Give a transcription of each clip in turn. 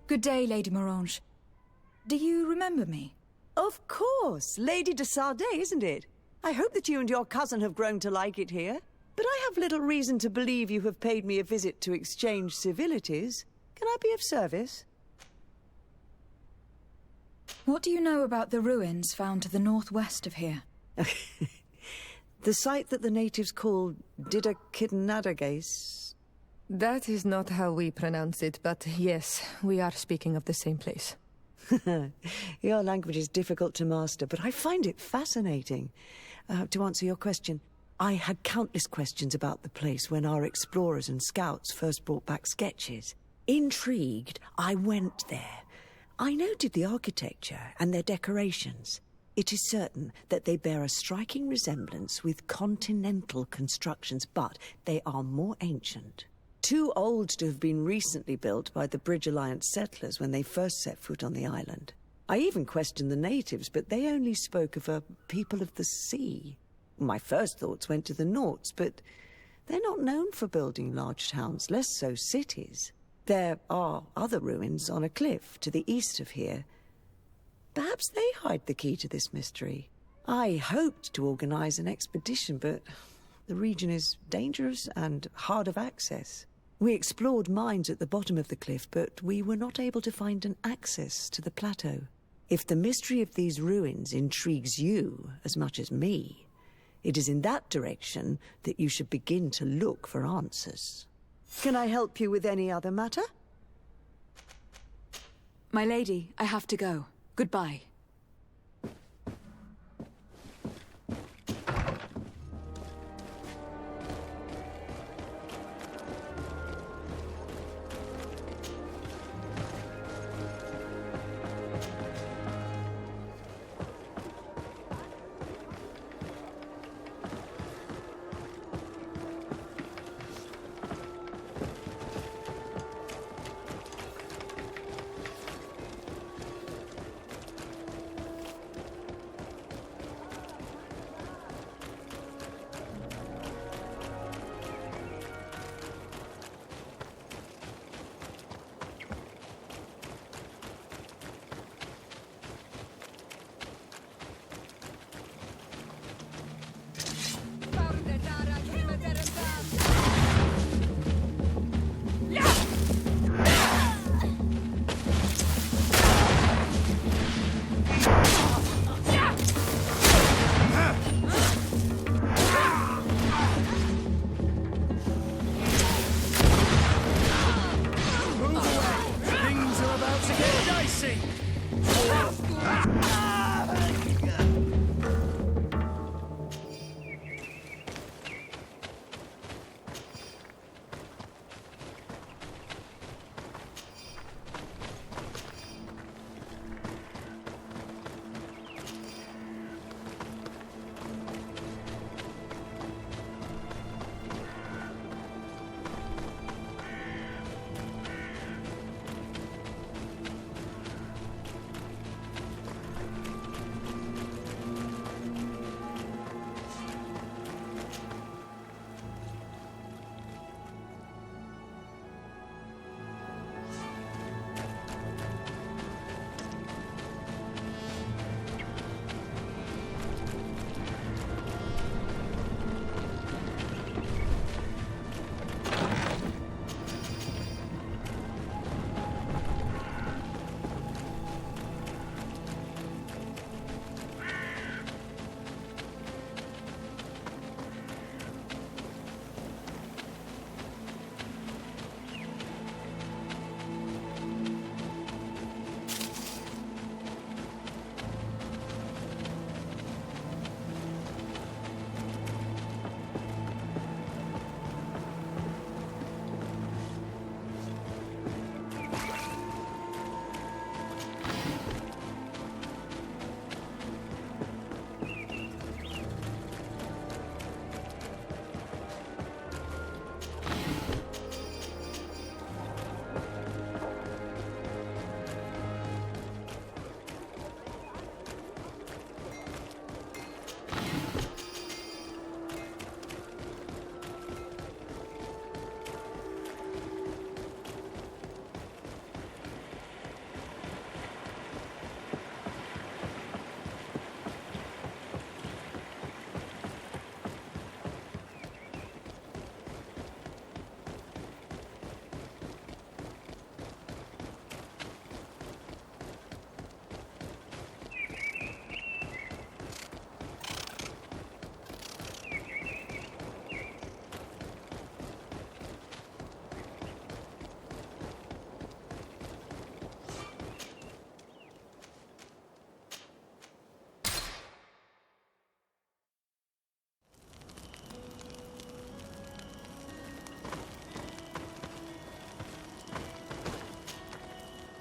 Good day, Lady Morange. Do you remember me? Of course! Lady de Sardet, isn't it? I hope that you and your cousin have grown to like it here. But I have little reason to believe you have paid me a visit to exchange civilities. Can I be of service? What do you know about the ruins found to the northwest of here? The site that the natives call Didakidnadagase. That is not how we pronounce it, but yes, we are speaking of the same place. Your language is difficult to master, but I find it fascinating. To answer your question, I had countless questions about the place when our explorers and scouts first brought back sketches. Intrigued, I went there. I noted the architecture and their decorations. It is certain that they bear a striking resemblance with continental constructions, but they are more ancient. Too old to have been recently built by the Bridge Alliance settlers when they first set foot on the island. I even questioned the natives, but they only spoke of a people of the sea. My first thoughts went to the Nauts, but they're not known for building large towns, less so cities. There are other ruins on a cliff to the east of here. Perhaps they hide the key to this mystery. I hoped to organize an expedition, but the region is dangerous and hard of access. We explored mines at the bottom of the cliff, but we were not able to find an access to the plateau. If the mystery of these ruins intrigues you as much as me, it is in that direction that you should begin to look for answers. Can I help you with any other matter? My lady, I have to go. Goodbye.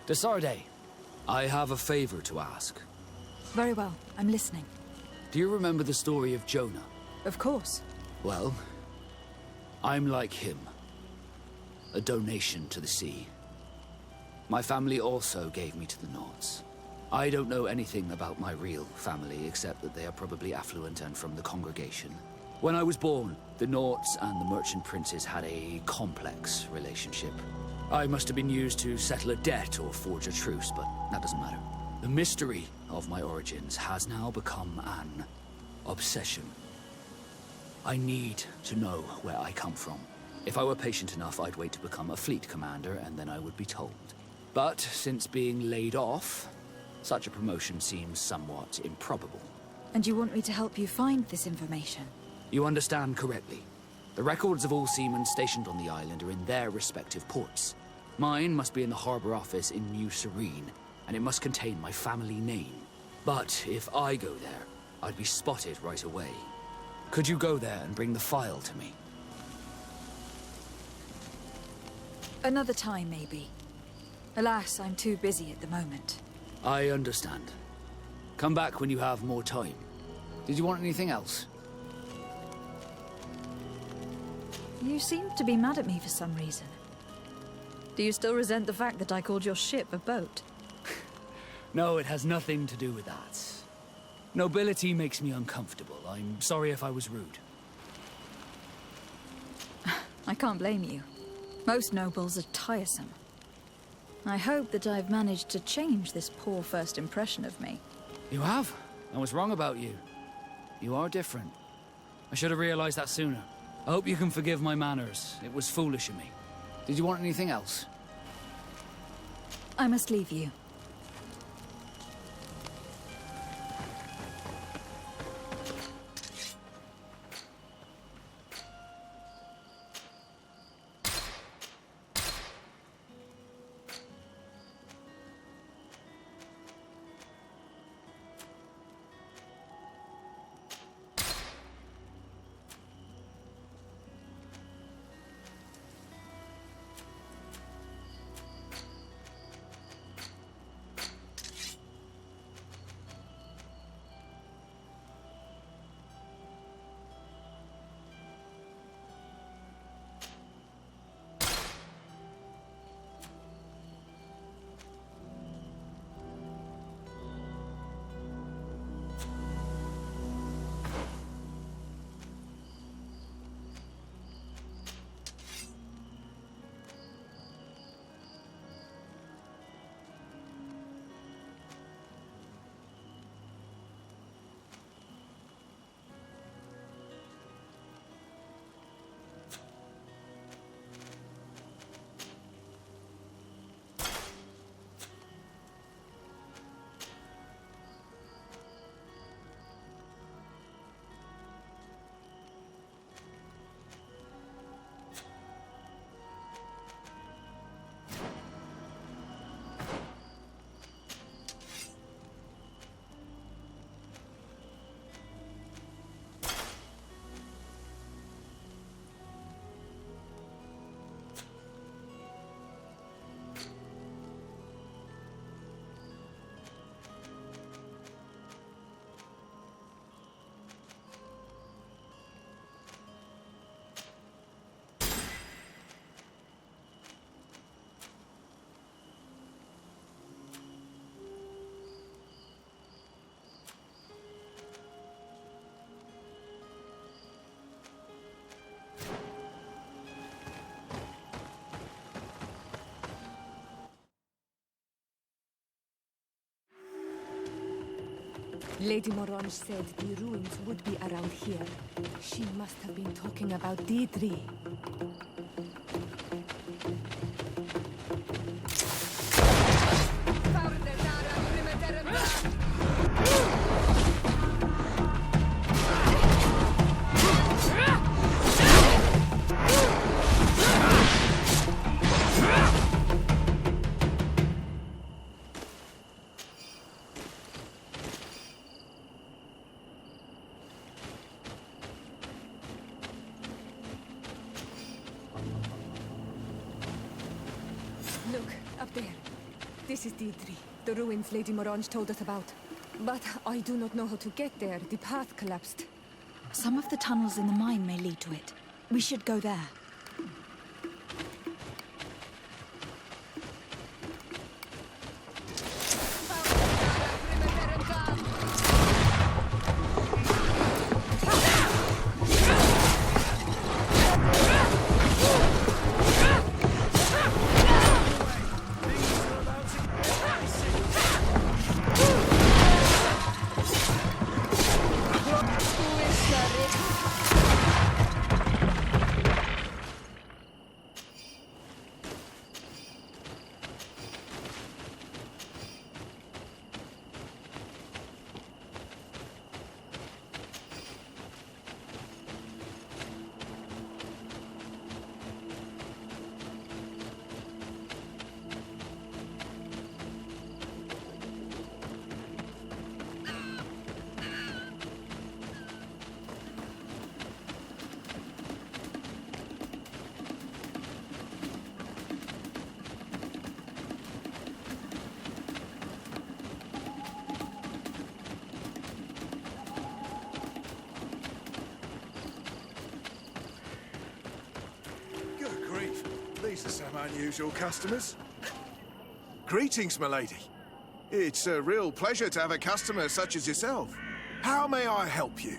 Desarde, I have a favor to ask. Very well, I'm listening. Do you remember the story of Jonah? Of course. Well, I'm like him. A donation to the sea. My family also gave me to the Nords. I don't know anything about my real family, except that they are probably affluent and from the congregation. When I was born, the Nords and the merchant princes had a complex relationship. I must have been used to settle a debt or forge a truce, but that doesn't matter. The mystery of my origins has now become an obsession. I need to know where I come from. If I were patient enough, I'd wait to become a fleet commander, and then I would be told. But since being laid off, such a promotion seems somewhat improbable. And you want me to help you find this information? You understand correctly. The records of all seamen stationed on the island are in their respective ports. Mine must be in the harbor office in New Serene, and it must contain my family name. But if I go there, I'd be spotted right away. Could you go there and bring the file to me? Another time, maybe. Alas, I'm too busy at the moment. I understand. Come back when you have more time. Did you want anything else? You seem to be mad at me for some reason. Do you still resent the fact that I called your ship a boat? No, it has nothing to do with that. Nobility makes me uncomfortable. I'm sorry if I was rude. I can't blame you. Most nobles are tiresome. I hope that I've managed to change this poor first impression of me. You have? I was wrong about you. You are different. I should have realized that sooner. I hope you can forgive my manners. It was foolish of me. Did you want anything else? I must leave you. Lady Morange said the ruins would be around here. She must have been talking about Deirdre. Look, up there. This is Deirdre, the ruins Lady Morange told us about. But I do not know how to get there. The path collapsed. Some of the tunnels in the mine may lead to it. We should go there. These are some unusual customers. Greetings, milady. It's a real pleasure to have a customer such as yourself. How may I help you?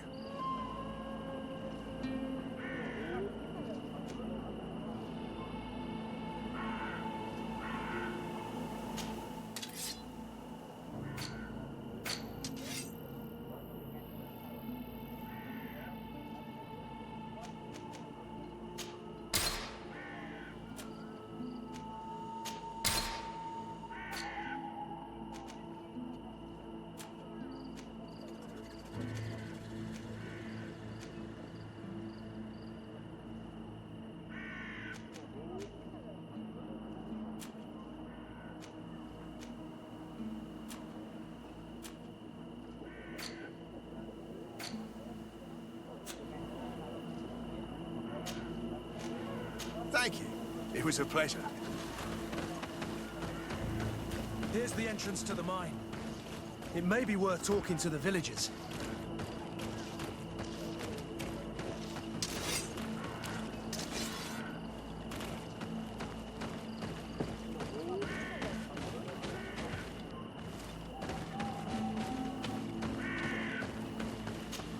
Thank you. It was a pleasure. Here's the entrance to the mine. It may be worth talking to the villagers.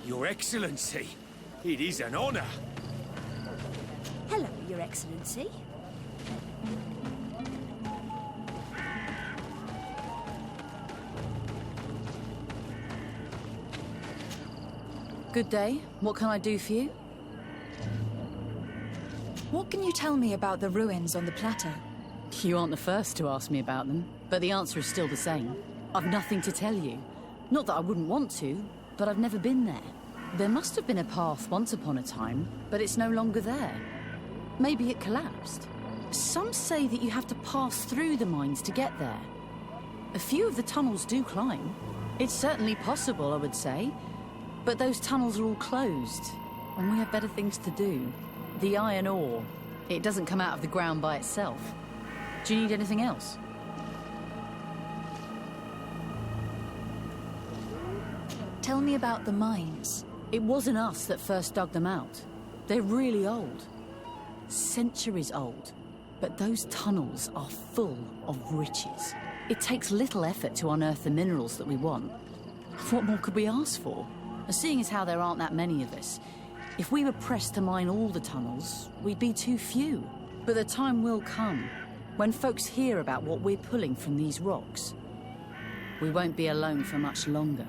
Your Excellency, it is an honor. Hello, Your Excellency. Good day. What can I do for you? What can you tell me about the ruins on the plateau? You aren't the first to ask me about them, but the answer is still the same. I've nothing to tell you. Not that I wouldn't want to, but I've never been there. There must have been a path once upon a time, but it's no longer there. Maybe it collapsed. Some say that you have to pass through the mines to get there. A few of the tunnels do climb. It's certainly possible, I would say. But those tunnels are all closed, and we have better things to do. The iron ore, it doesn't come out of the ground by itself. Do you need anything else? Tell me about the mines. It wasn't us that first dug them out. They're really old. Centuries old. But those tunnels are full of riches. It takes little effort to unearth the minerals that we want. What more could we ask for? Seeing as how there aren't that many of us, if we were pressed to mine all the tunnels, we'd be too few. But the time will come when folks hear about what we're pulling from these rocks. We won't be alone for much longer.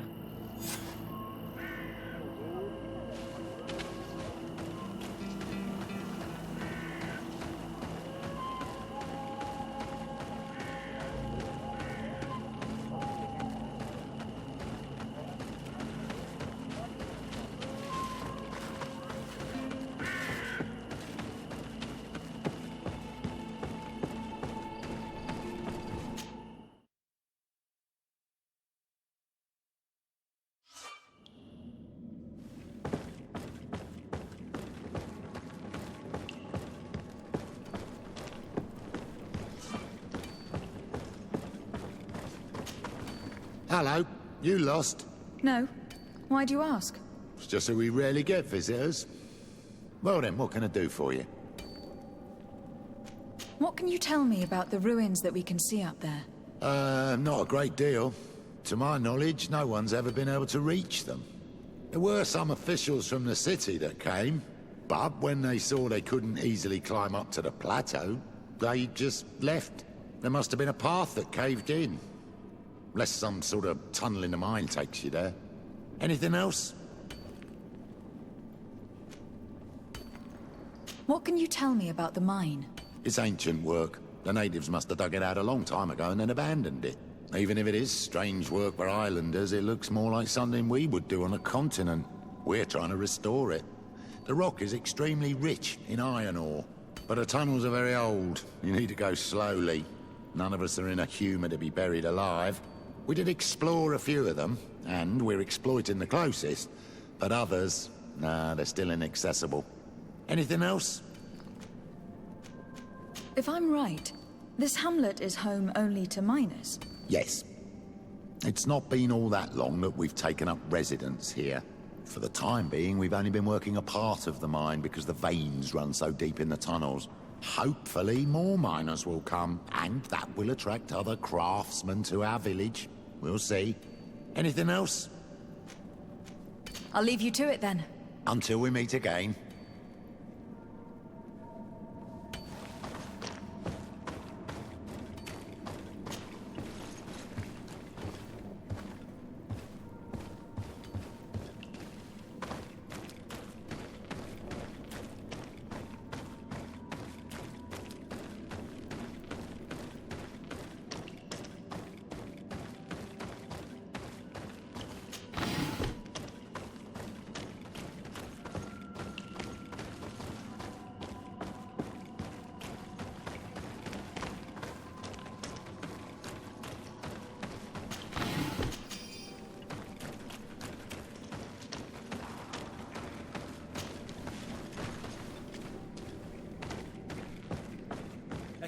Hello, you lost? No. Why do you ask? It's just that we rarely get visitors. Well then, what can I do for you? What can you tell me about the ruins that we can see up there? Not a great deal. To my knowledge, no one's ever been able to reach them. There were some officials from the city that came, but when they saw they couldn't easily climb up to the plateau, they just left. There must have been a path that caved in. Unless some sort of tunnel in the mine takes you there. Anything else? What can you tell me about the mine? It's ancient work. The natives must have dug it out a long time ago and then abandoned it. Even if it is strange work for islanders, it looks more like something we would do on a continent. We're trying to restore it. The rock is extremely rich in iron ore, but the tunnels are very old. You need to go slowly. None of us are in a humour to be buried alive. We did explore a few of them, and we're exploiting the closest. But others, nah, they're still inaccessible. Anything else? If I'm right, this hamlet is home only to miners. Yes. It's not been all that long that we've taken up residence here. For the time being, we've only been working a part of the mine because the veins run so deep in the tunnels. Hopefully more miners will come, and that will attract other craftsmen to our village. We'll see. Anything else? I'll leave you to it then. Until we meet again.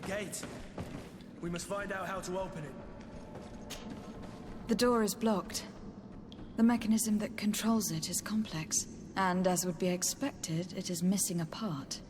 Gate. We must find out how to open it. The door is blocked. The mechanism that controls it is complex. And as would be expected, it is missing a part.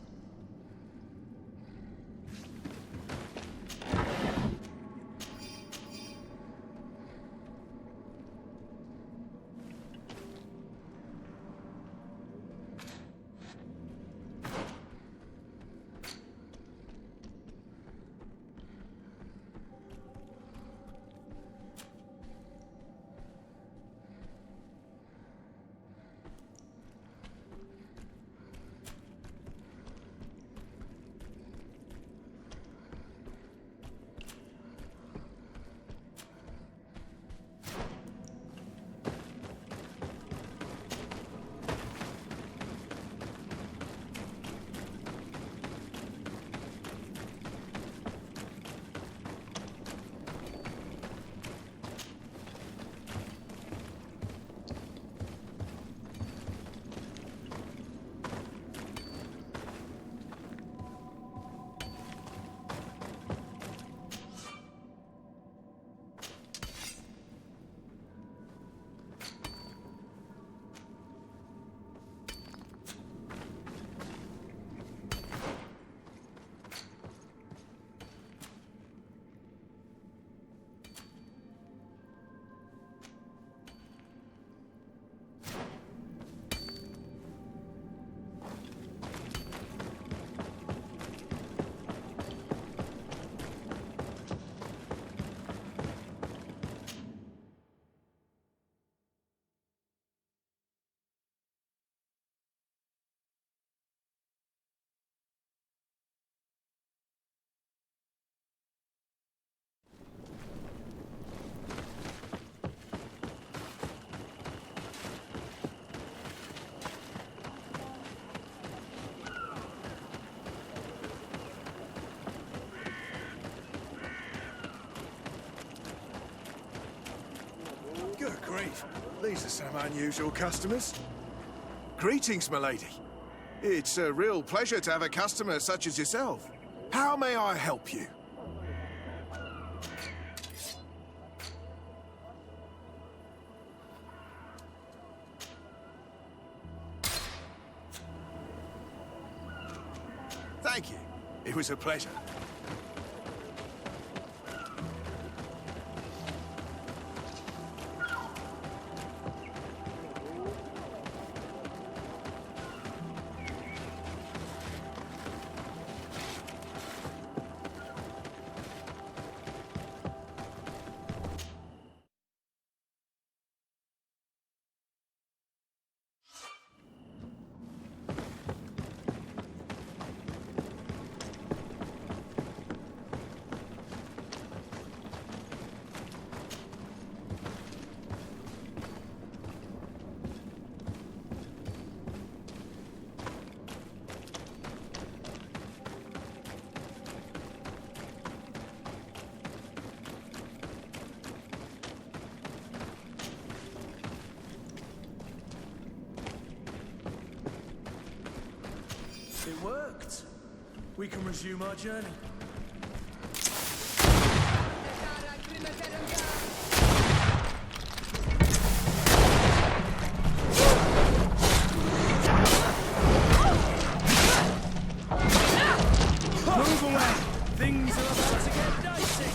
Good grief. These are some unusual customers. Greetings, milady. It's a real pleasure to have a customer such as yourself. How may I help you? Thank you. It was a pleasure. It worked. We can resume our journey. Move away! Things are about to get dicey!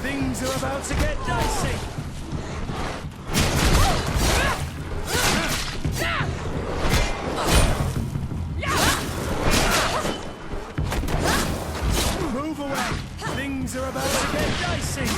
Things are about to get dicey! Move away! Things are about to get dicey!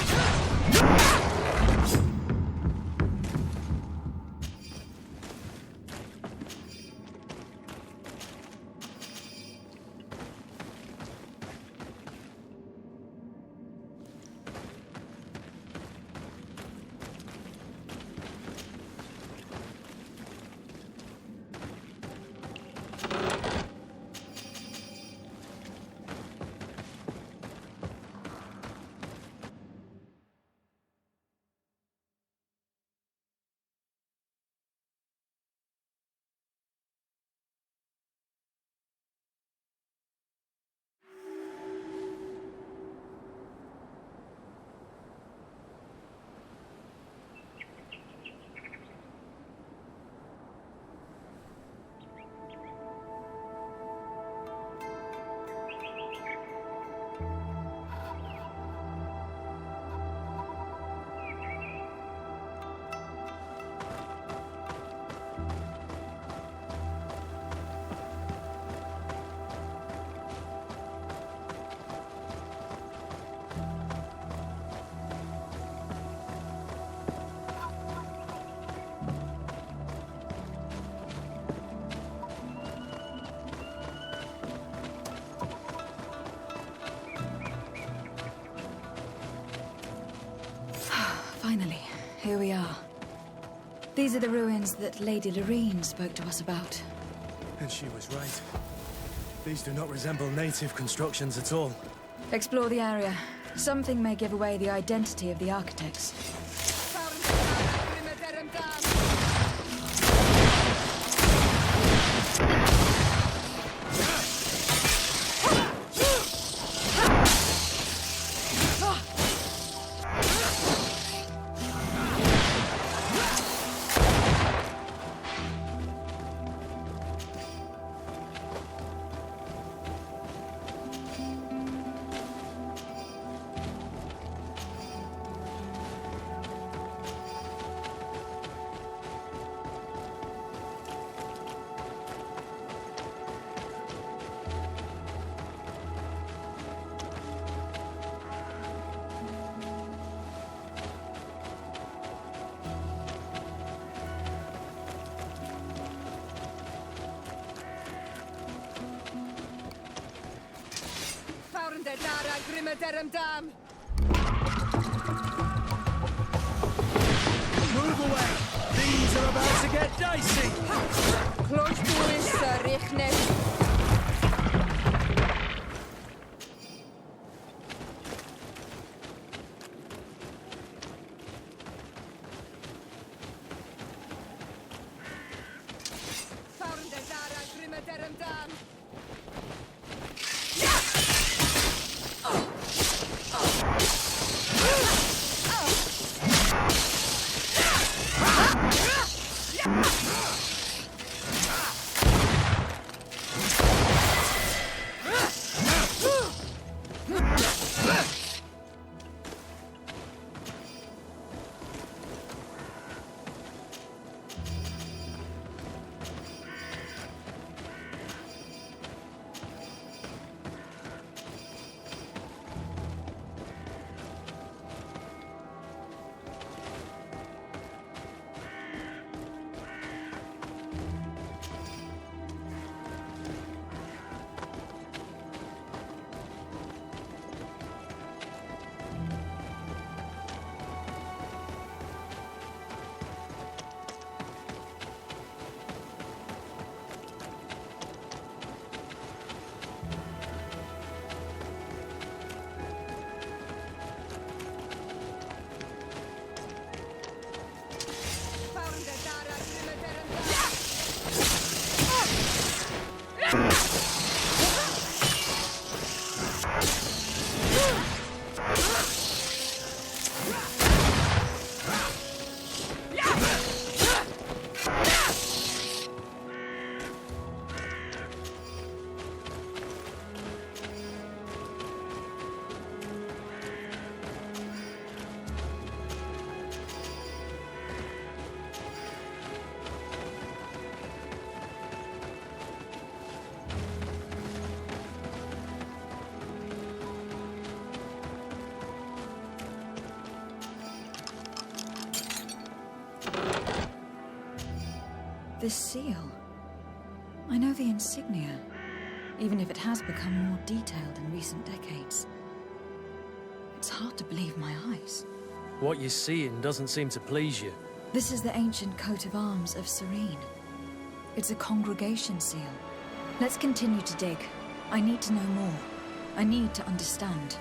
Finally, here we are. These are the ruins that Lady Lorene spoke to us about. And she was right. These do not resemble native constructions at all. Explore the area. Something may give away the identity of the architects. Move away! Things are about to get dicey! Close to us, Richnet. This seal. I know the insignia, even if it has become more detailed in recent decades. It's hard to believe my eyes. What you're seeing doesn't seem to please you. This is the ancient coat of arms of Serene. It's a congregation seal. Let's continue to dig. I need to know more. I need to understand.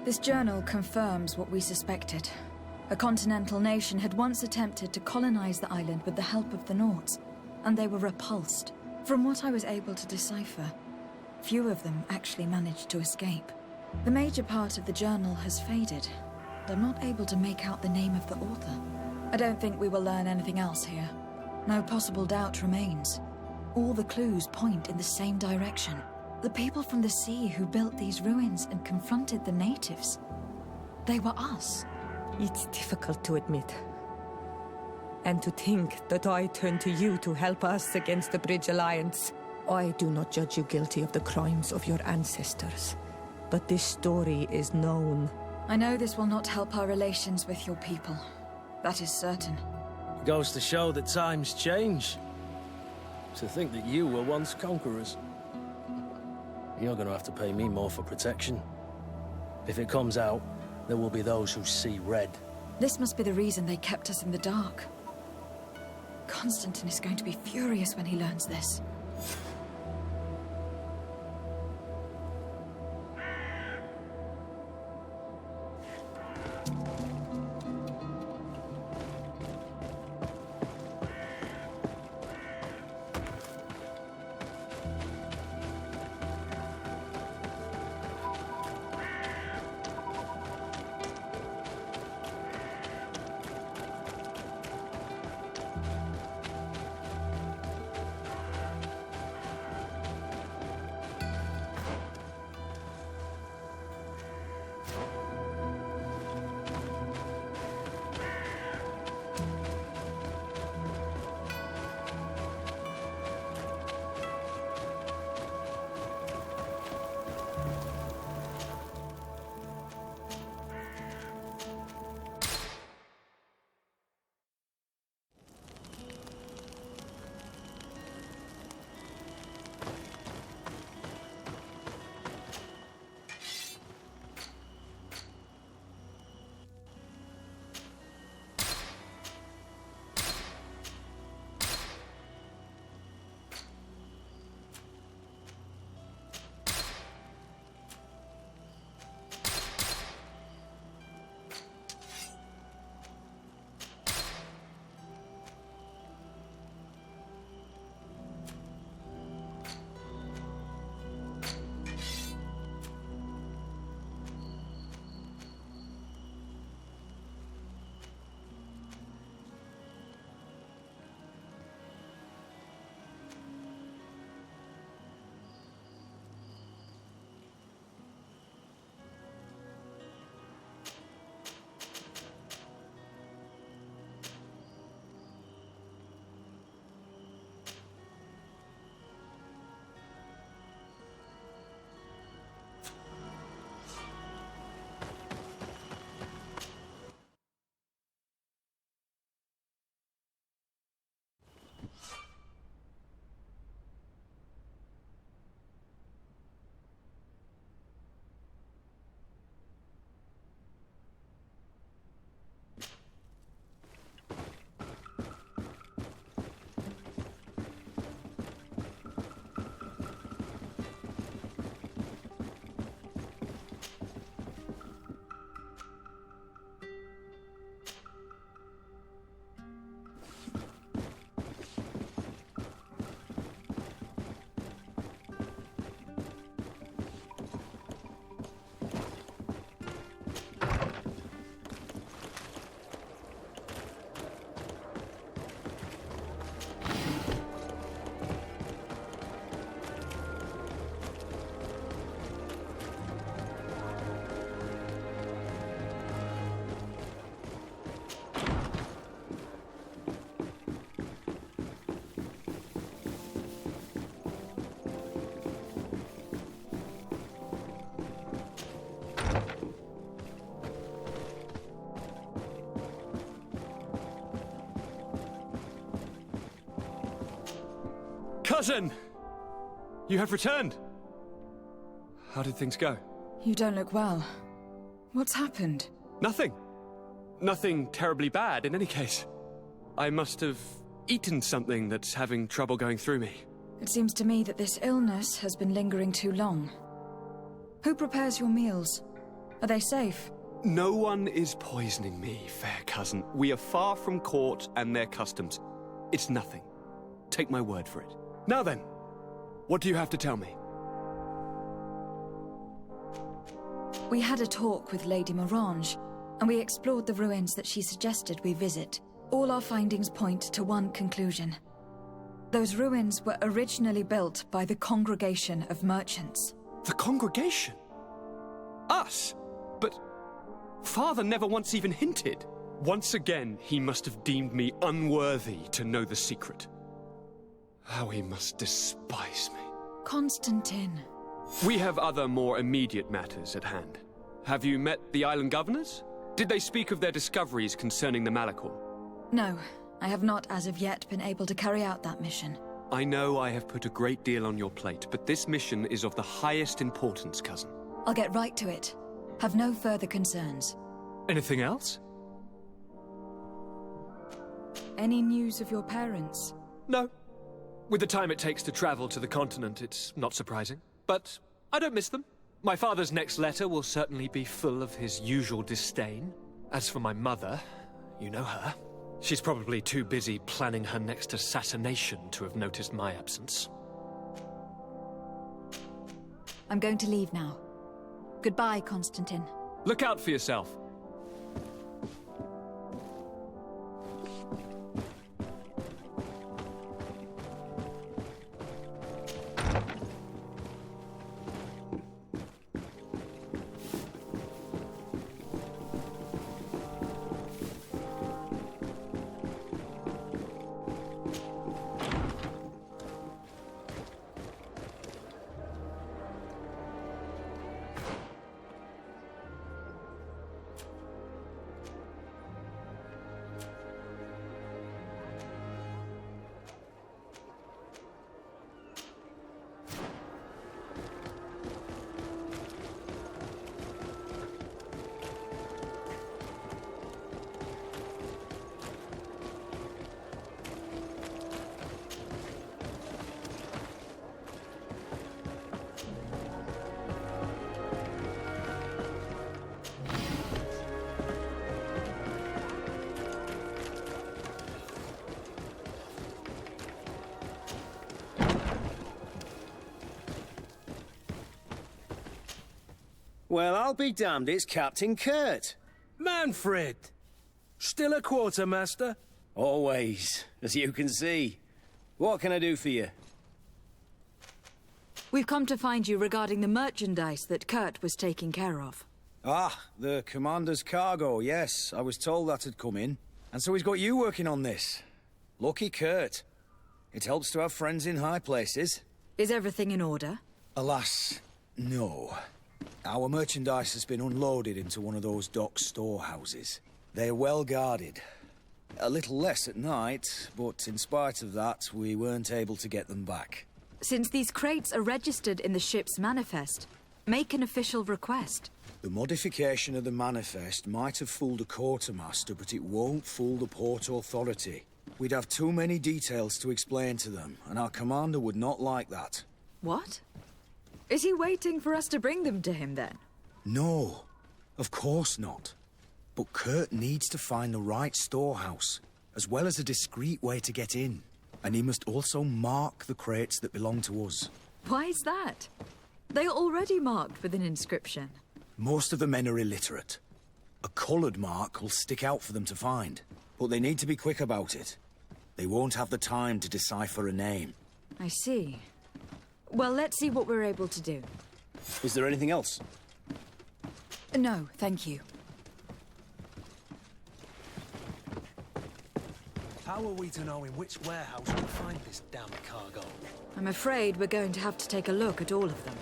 This journal confirms what we suspected. A continental nation had once attempted to colonize the island with the help of the Nords, and they were repulsed. From what I was able to decipher, few of them actually managed to escape. The major part of the journal has faded, and I'm not able to make out the name of the author. I don't think we will learn anything else here. No possible doubt remains. All the clues point in the same direction. The people from the sea who built these ruins and confronted the natives. They were us. It's difficult to admit. And to think that I turn to you to help us against the Bridge Alliance. I do not judge you guilty of the crimes of your ancestors. But this story is known. I know this will not help our relations with your people. That is certain. Goes to show that times change. To think that you were once conquerors. You're gonna have to pay me more for protection. If it comes out, there will be those who see red. This must be the reason they kept us in the dark. Constantine is going to be furious when he learns this. Cousin! You have returned. How did things go? You don't look well. What's happened? Nothing. Nothing terribly bad, in any case. I must have eaten something that's having trouble going through me. It seems to me that this illness has been lingering too long. Who prepares your meals? Are they safe? No one is poisoning me, fair cousin. We are far from court and their customs. It's nothing. Take my word for it. Now then, what do you have to tell me? We had a talk with Lady Morange, and we explored the ruins that she suggested we visit. All our findings point to one conclusion. Those ruins were originally built by the Congregation of Merchants. The Congregation? Us? But Father never once even hinted. Once again, he must have deemed me unworthy to know the secret. How he must despise me. Constantine. We have other more immediate matters at hand. Have you met the island governors? Did they speak of their discoveries concerning the Malachor? No, I have not as of yet been able to carry out that mission. I know I have put a great deal on your plate, but this mission is of the highest importance, cousin. I'll get right to it. Have no further concerns. Anything else? Any news of your parents? No. With the time it takes to travel to the continent, it's not surprising. But I don't miss them. My father's next letter will certainly be full of his usual disdain. As for my mother, you know her. She's probably too busy planning her next assassination to have noticed my absence. I'm going to leave now. Goodbye, Constantine. Look out for yourself. Well, I'll be damned, it's Captain Kurt. Manfred! Still a quartermaster? Always, as you can see. What can I do for you? We've come to find you regarding the merchandise that Kurt was taking care of. Ah, the commander's cargo, yes. I was told that had come in. And so he's got you working on this. Lucky Kurt. It helps to have friends in high places. Is everything in order? Alas, no. Our merchandise has been unloaded into one of those dock storehouses. They're well guarded. A little less at night, but in spite of that, we weren't able to get them back. Since these crates are registered in the ship's manifest, make an official request. The modification of the manifest might have fooled a quartermaster, but it won't fool the Port Authority. We'd have too many details to explain to them, and our commander would not like that. What? Is he waiting for us to bring them to him, then? No, of course not. But Kurt needs to find the right storehouse, as well as a discreet way to get in. And he must also mark the crates that belong to us. Why is that? They are already marked with an inscription. Most of the men are illiterate. A coloured mark will stick out for them to find, but they need to be quick about it. They won't have the time to decipher a name. I see. Well, let's see what we're able to do. Is there anything else? No, thank you. How are we to know in which warehouse we'll find this damn cargo? I'm afraid we're going to have to take a look at all of them.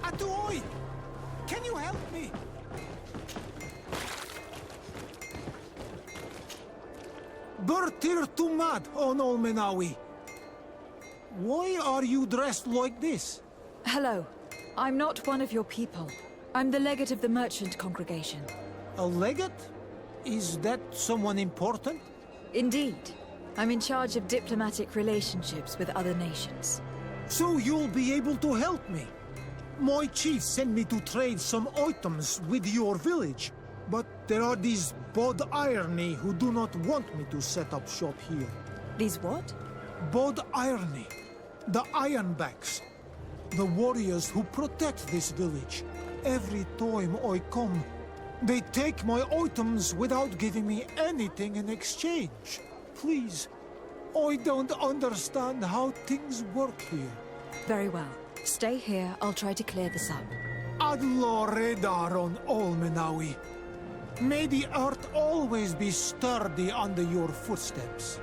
Atoy! Can you help me? Bertir Tumad on Olmenawi. Why are you dressed like this? Hello. I'm not one of your people. I'm the legate of the merchant congregation. A legate? Is that someone important? Indeed. I'm in charge of diplomatic relationships with other nations. So you'll be able to help me. My chief sent me to trade some items with your village, but there are these Bod Irony who do not want me to set up shop here. These what? Bod Irony. The Ironbacks. The warriors who protect this village. Every time I come, they take my items without giving me anything in exchange. Please, I don't understand how things work here. Very well. Stay here, I'll try to clear this up. Adlo Redar on Olmenawi. May the earth always be sturdy under your footsteps.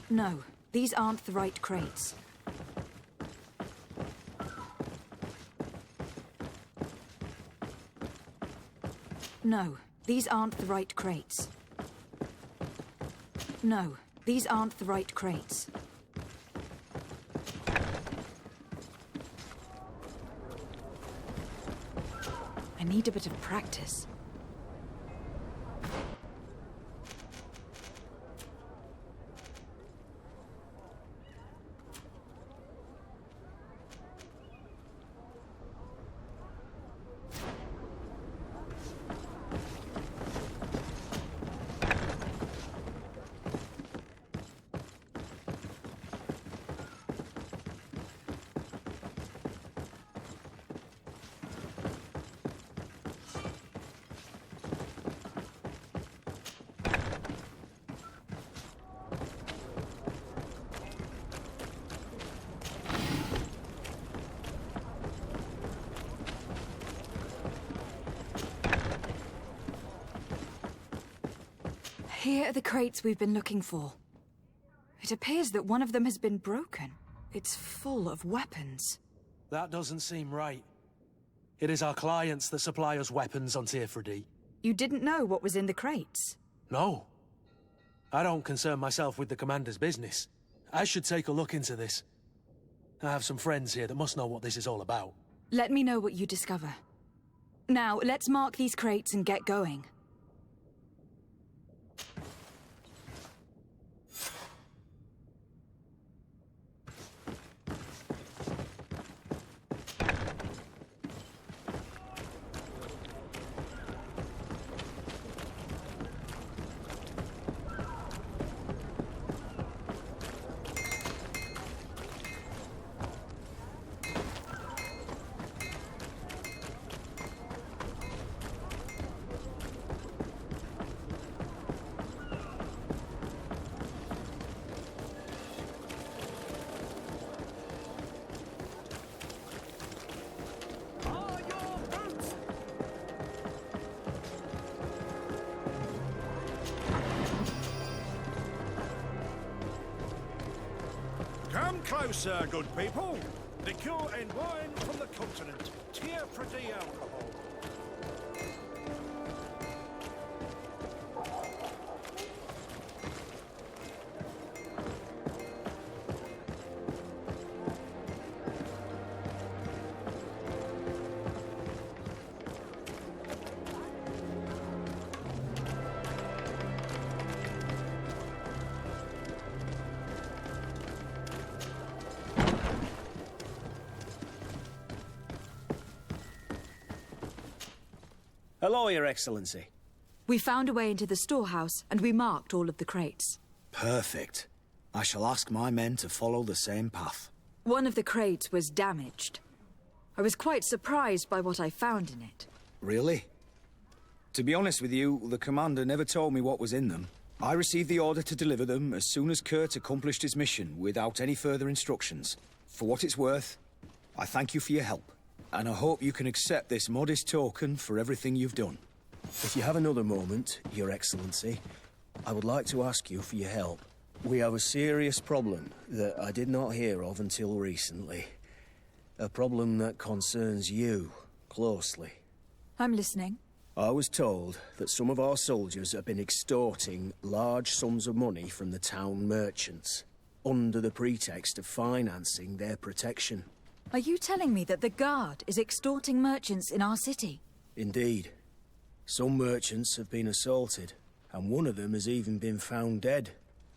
No, these aren't the right crates. No, these aren't the right crates. No, these aren't the right crates. I need a bit of practice. Here are the crates we've been looking for. It appears that one of them has been broken. It's full of weapons. That doesn't seem right. It is our clients that supply us weapons on Teerfredi. You didn't know what was in the crates? No. I don't concern myself with the commander's business. I should take a look into this. I have some friends here that must know what this is all about. Let me know what you discover. Now, let's mark these crates and get going. Come closer, good people. Liqueur and wine from the continent. Tier pretty alcohol. Hello, Your Excellency. We found a way into the storehouse, and we marked all of the crates. Perfect. I shall ask my men to follow the same path. One of the crates was damaged. I was quite surprised by what I found in it. Really? To be honest with you, the commander never told me what was in them. I received the order to deliver them as soon as Kurt accomplished his mission, without any further instructions. For what it's worth, I thank you for your help. And I hope you can accept this modest token for everything you've done. If you have another moment, Your Excellency, I would like to ask you for your help. We have a serious problem that I did not hear of until recently. A problem that concerns you closely. I'm listening. I was told that some of our soldiers have been extorting large sums of money from the town merchants, under the pretext of financing their protection. Are you telling me that the Guard is extorting merchants in our city? Indeed. Some merchants have been assaulted, and one of them has even been found dead.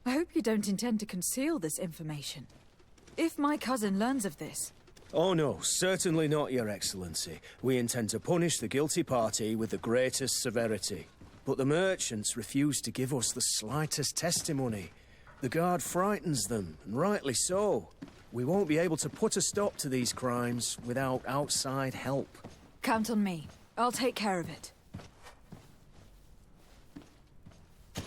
I hope you don't intend to conceal this information. If my cousin learns of this... Oh no, certainly not, Your Excellency. We intend to punish the guilty party with the greatest severity. But the merchants refuse to give us the slightest testimony. The Guard frightens them, and rightly so. We won't be able to put a stop to these crimes without outside help. Count on me. I'll take care of it.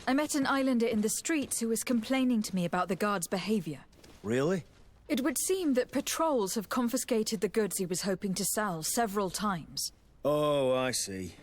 I met an islander in the streets who was complaining to me about the Guard's behavior. Really? It would seem that patrols have confiscated the goods he was hoping to sell several times. Oh, I see.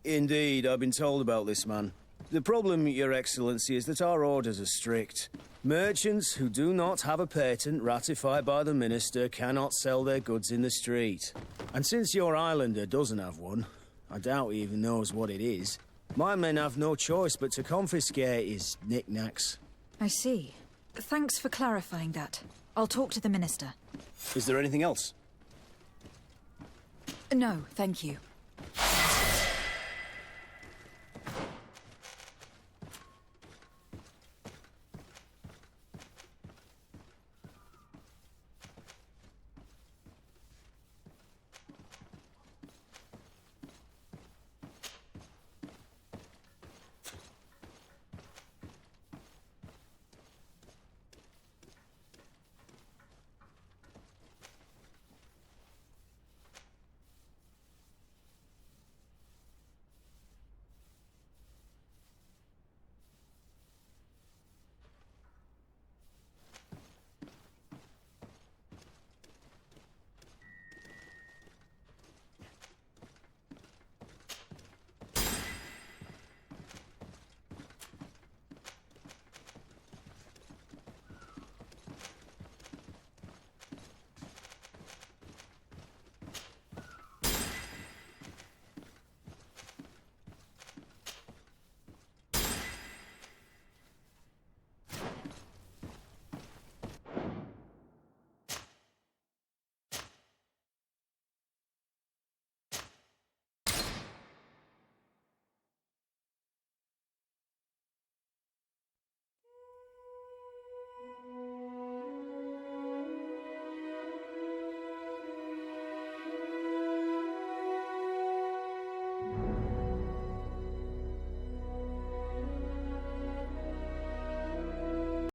Indeed, I've been told about this man. The problem, Your Excellency, is that our orders are strict. Merchants who do not have a patent ratified by the Minister cannot sell their goods in the street. And since your islander doesn't have one, I doubt he even knows what it is, my men have no choice but to confiscate his knickknacks. I see. Thanks for clarifying that. I'll talk to the Minister. Is there anything else? No, thank you.